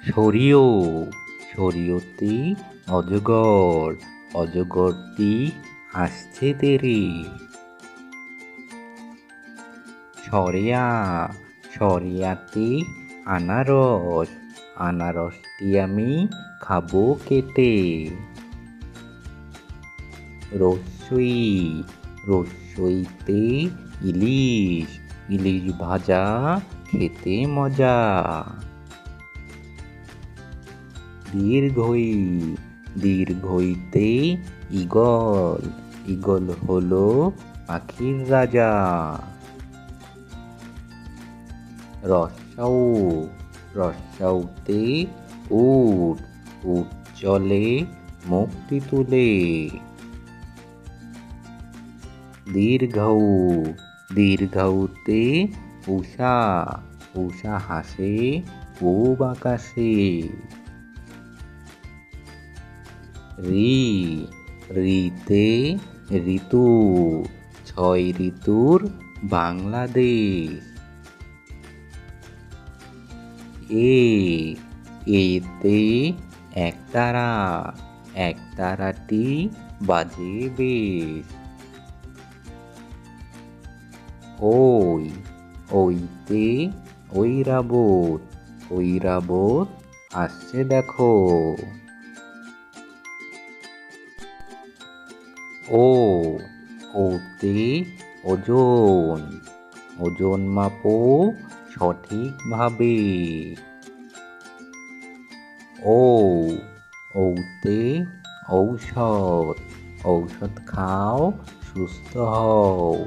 সরিও সরিয়তে অজগর অজগরটি আসছে তেরে। সরেয়া সরেয়াতে আনারস আনারসটি আমি খাবো কেটে। রস্যই রস্যইতে ইলিশ ইলিশ ভাজা খেতে মজা। দীর্ঘই দীর্ঘইতে ঈগল ঈগল হলো পাখির রাজা। রস্যৌ রস্যৌতে উট উট চলে মুখটি তুলে। দীর্ঘৌ দীর্ঘৌতে উষা উষা হাসে পূব আকাশে। ঋ ঋতে ঋতু ছয় ঋতুর বাংলাদেশ। এতে একতারা একতারাটি বাজে বেশ। ওইতে ঐরাবত ঐরাবত আসছে দেখো। ওতে ওজন ওজন মাপো সঠিকভাবে। ঔতে ঔষধ ঔষধ খাও সুস্থ হও।